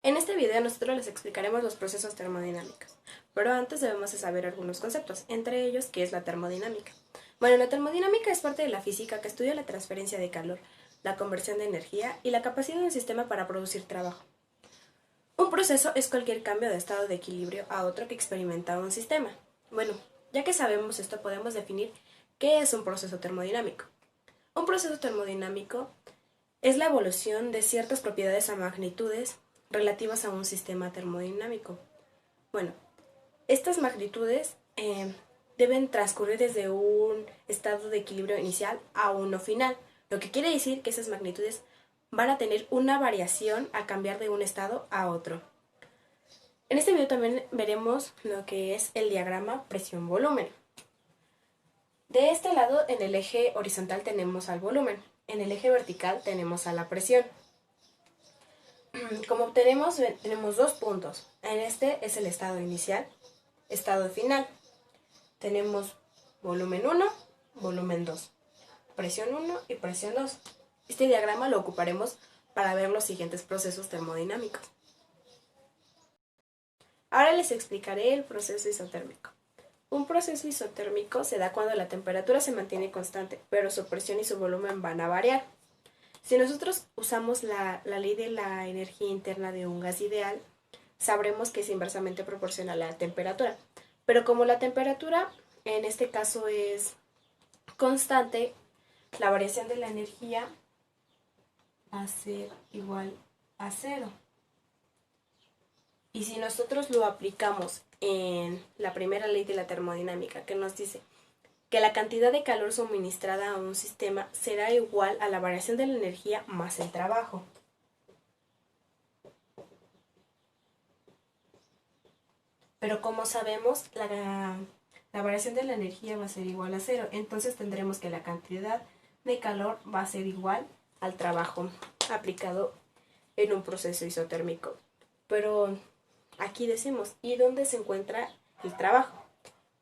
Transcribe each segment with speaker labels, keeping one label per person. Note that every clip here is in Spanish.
Speaker 1: En este video nosotros les explicaremos los procesos termodinámicos, pero antes debemos de saber algunos conceptos, entre ellos qué es la termodinámica. Bueno, la termodinámica es parte de la física que estudia la transferencia de calor, la conversión de energía y la capacidad de un sistema para producir trabajo. Un proceso es cualquier cambio de estado de equilibrio a otro que experimenta un sistema. Bueno, ya que sabemos esto, podemos definir qué es un proceso termodinámico. Un proceso termodinámico es la evolución de ciertas propiedades a magnitudes relativas a un sistema termodinámico. Bueno, estas magnitudes deben transcurrir desde un estado de equilibrio inicial a uno final, lo que quiere decir que esas magnitudes van a tener una variación al cambiar de un estado a otro. En este video también veremos lo que es el diagrama presión-volumen. De este lado, en el eje horizontal tenemos al volumen, en el eje vertical tenemos a la presión. Como tenemos dos puntos. En este es el estado inicial, estado final. Tenemos volumen 1, volumen 2, presión 1 y presión 2. Este diagrama lo ocuparemos para ver los siguientes procesos termodinámicos. Ahora les explicaré el proceso isotérmico. Un proceso isotérmico se da cuando la temperatura se mantiene constante, pero su presión y su volumen van a variar. Si nosotros usamos la ley de la energía interna de un gas ideal, sabremos que es inversamente proporcional a la temperatura. Pero como la temperatura en este caso es constante, la variación de la energía va a ser igual a cero. Y si nosotros lo aplicamos en la primera ley de la termodinámica, que nos dice que la cantidad de calor suministrada a un sistema será igual a la variación de la energía más el trabajo. Pero como sabemos, la variación de la energía va a ser igual a cero, entonces tendremos que la cantidad de calor va a ser igual al trabajo aplicado en un proceso isotérmico. Pero aquí decimos, ¿y dónde se encuentra el trabajo?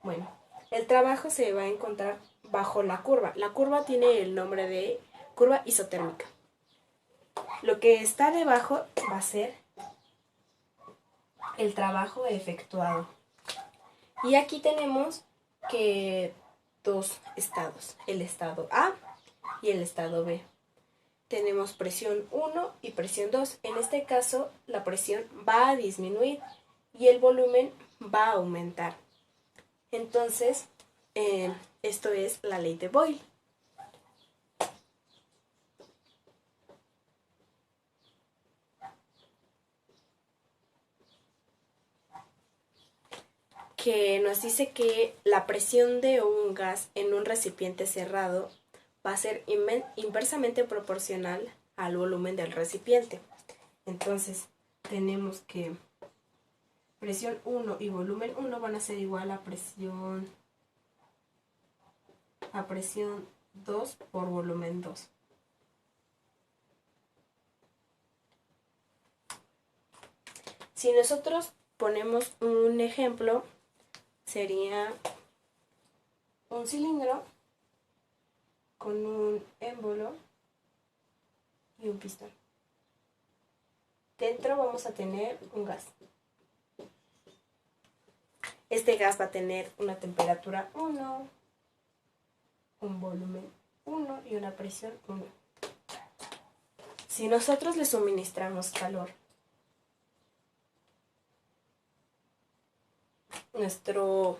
Speaker 1: Bueno, el trabajo se va a encontrar bajo la curva. La curva tiene el nombre de curva isotérmica. Lo que está debajo va a ser el trabajo efectuado. Y aquí tenemos que dos estados, el estado A y el estado B. Tenemos presión 1 y presión 2. En este caso, la presión va a disminuir y el volumen va a aumentar. Entonces, esto es la ley de Boyle. Que nos dice que la presión de un gas en un recipiente cerrado va a ser inversamente proporcional al volumen del recipiente. Entonces, tenemos que presión 1 y volumen 1 van a ser igual a presión 2 por volumen 2. Si nosotros ponemos un ejemplo, sería un cilindro con un émbolo y un pistón. Dentro vamos a tener un gas. Este gas va a tener una temperatura 1, un volumen 1 y una presión 1. Si nosotros le suministramos calor, nuestro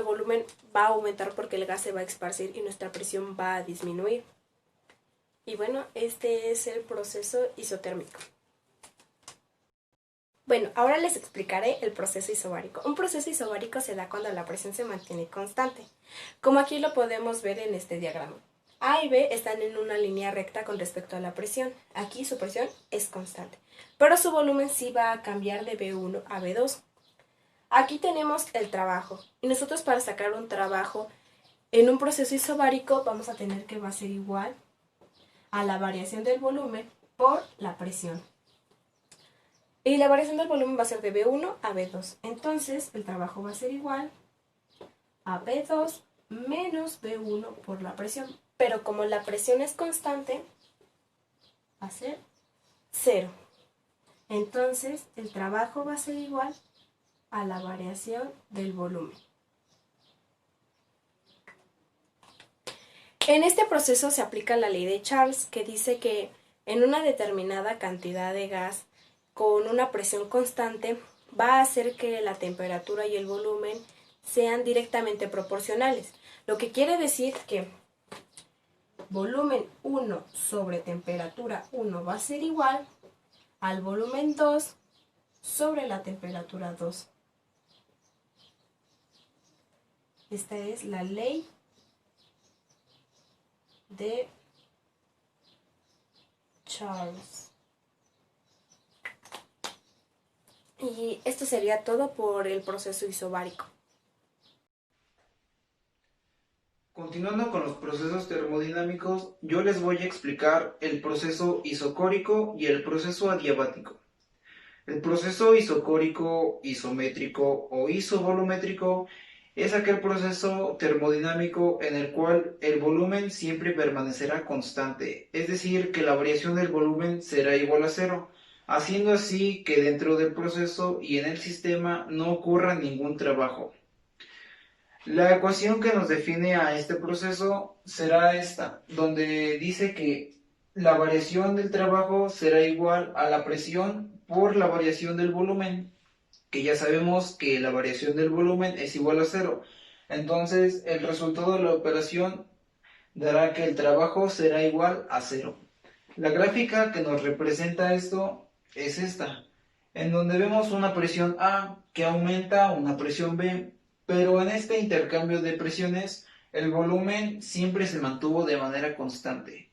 Speaker 1: volumen va a aumentar porque el gas se va a esparcir y nuestra presión va a disminuir. Y bueno, este es el proceso isotérmico. Bueno, ahora les explicaré el proceso isobárico. Un proceso isobárico se da cuando la presión se mantiene constante, como aquí lo podemos ver en este diagrama. A y B están en una línea recta con respecto a la presión. Aquí su presión es constante, pero su volumen sí va a cambiar de B1 a B2. Aquí tenemos el trabajo, y nosotros para sacar un trabajo en un proceso isobárico vamos a tener que va a ser igual a la variación del volumen por la presión. Y la variación del volumen va a ser de B1 a B2. Entonces, el trabajo va a ser igual a B2 menos B1 por la presión. Pero como la presión es constante, va a ser 0. Entonces, el trabajo va a ser igual a la variación del volumen. En este proceso se aplica la ley de Charles, que dice que en una determinada cantidad de gas con una presión constante va a hacer que la temperatura y el volumen sean directamente proporcionales, lo que quiere decir que volumen 1 sobre temperatura 1 va a ser igual al volumen 2 sobre la temperatura 2. Esta es la ley de Charles. Y esto sería todo por el proceso isobárico.
Speaker 2: Continuando con los procesos termodinámicos, yo les voy a explicar el proceso isocórico y el proceso adiabático. El proceso isocórico, isométrico o isovolumétrico es aquel proceso termodinámico en el cual el volumen siempre permanecerá constante, es decir, que la variación del volumen será igual a cero, haciendo así que dentro del proceso y en el sistema no ocurra ningún trabajo. La ecuación que nos define a este proceso será esta, donde dice que la variación del trabajo será igual a la presión por la variación del volumen, que ya sabemos que la variación del volumen es igual a cero. Entonces, el resultado de la operación dará que el trabajo será igual a cero. La gráfica que nos representa esto es esta, en donde vemos una presión A que aumenta a una presión B, pero en este intercambio de presiones el volumen siempre se mantuvo de manera constante.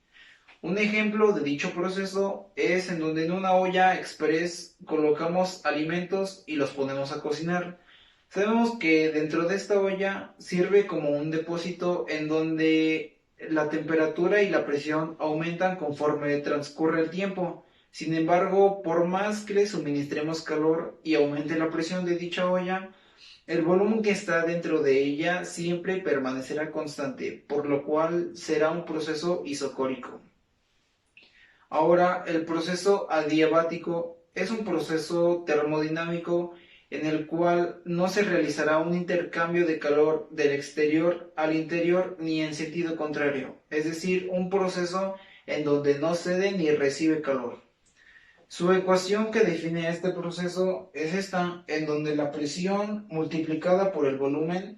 Speaker 2: Un ejemplo de dicho proceso es en donde en una olla express colocamos alimentos y los ponemos a cocinar. Sabemos que dentro de esta olla sirve como un depósito en donde la temperatura y la presión aumentan conforme transcurre el tiempo. Sin embargo, por más que le suministremos calor y aumente la presión de dicha olla, el volumen que está dentro de ella siempre permanecerá constante, por lo cual será un proceso isocórico. Ahora, el proceso adiabático es un proceso termodinámico en el cual no se realizará un intercambio de calor del exterior al interior ni en sentido contrario, es decir, un proceso en donde no cede ni recibe calor. Su ecuación que define este proceso es esta, en donde la presión multiplicada por el volumen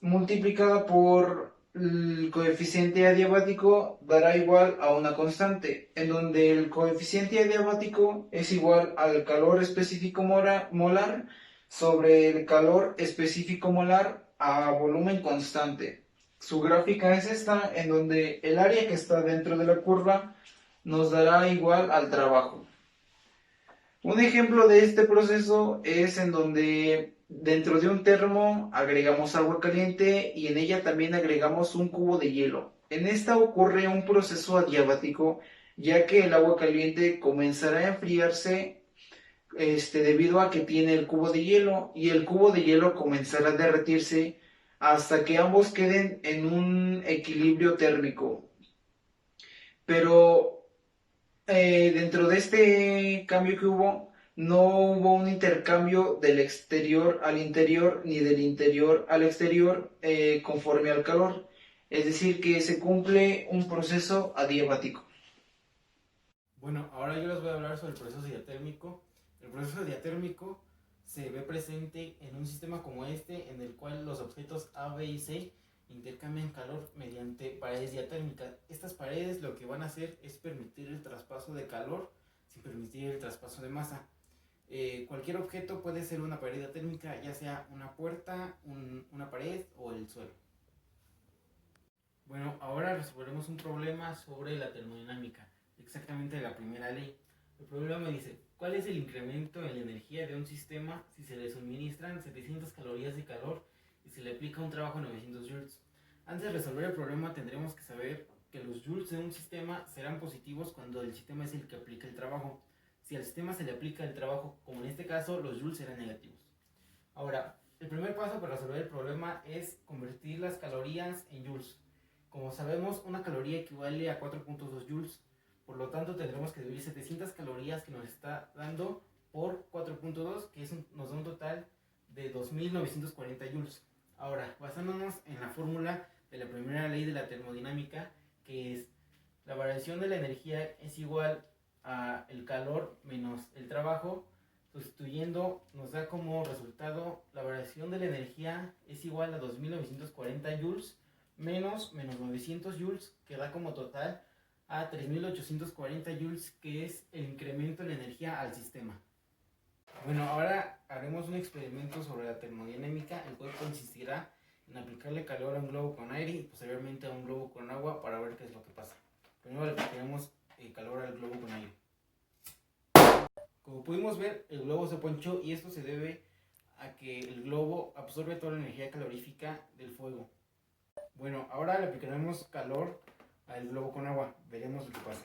Speaker 2: multiplicada por el coeficiente adiabático dará igual a una constante, en donde el coeficiente adiabático es igual al calor específico molar sobre el calor específico molar a volumen constante. Su gráfica es esta, en donde el área que está dentro de la curva nos dará igual al trabajo. Un ejemplo de este proceso es en donde dentro de un termo agregamos agua caliente y en ella también agregamos un cubo de hielo. En esta ocurre un proceso adiabático, ya que el agua caliente comenzará a enfriarse debido a que tiene el cubo de hielo y el cubo de hielo comenzará a derretirse hasta que ambos queden en un equilibrio térmico. Pero dentro de este cambio que hubo, no hubo un intercambio del exterior al interior ni del interior al exterior conforme al calor. Es decir, que se cumple un proceso adiabático.
Speaker 3: Bueno, ahora yo les voy a hablar sobre el proceso diatérmico. El proceso diatérmico se ve presente en un sistema como este, en el cual los objetos A, B y C intercambian calor mediante paredes diatérmicas. Estas paredes lo que van a hacer es permitir el traspaso de calor sin permitir el traspaso de masa. Cualquier objeto puede ser una pared diatérmica, ya sea una puerta, una pared o el suelo. Bueno, ahora resolveremos un problema sobre la termodinámica, exactamente la primera ley. El problema me dice, ¿cuál es el incremento en la energía de un sistema si se le suministran 700 calorías de calor y se le aplica un trabajo de 900 joules? Antes de resolver el problema tendremos que saber que los joules de un sistema serán positivos cuando el sistema es el que aplica el trabajo. Si al sistema se le aplica el trabajo, como en este caso, los joules serán negativos. Ahora, el primer paso para resolver el problema es convertir las calorías en joules. Como sabemos, una caloría equivale a 4.2 joules. Por lo tanto, tendremos que dividir 700 calorías que nos está dando por 4.2, que nos da un total de 2.940 joules. Ahora, basándonos en la fórmula de la primera ley de la termodinámica, que es la variación de la energía es igual a el calor menos el trabajo, sustituyendo nos da como resultado la variación de la energía es igual a 2.940 joules menos 900 joules, que da como total a 3.840 joules, que es el incremento en la energía al sistema. Bueno, ahora haremos un experimento sobre la termodinámica, el cual consistirá en aplicarle calor a un globo con aire y posteriormente a un globo con agua para ver qué es lo que pasa. Primero le aplicaremos calor al globo con aire. Como pudimos ver, el globo se ponchó y esto se debe a que el globo absorbe toda la energía calorífica del fuego. Bueno, ahora le aplicaremos calor al globo con agua. Veremos lo que pasa.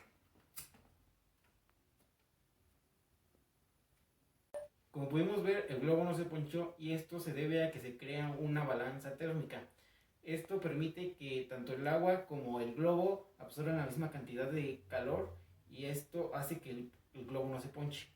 Speaker 3: Como pudimos ver, el globo no se ponchó y esto se debe a que se crea una balanza térmica. Esto permite que tanto el agua como el globo absorban la misma cantidad de calor y esto hace que el globo no se ponche.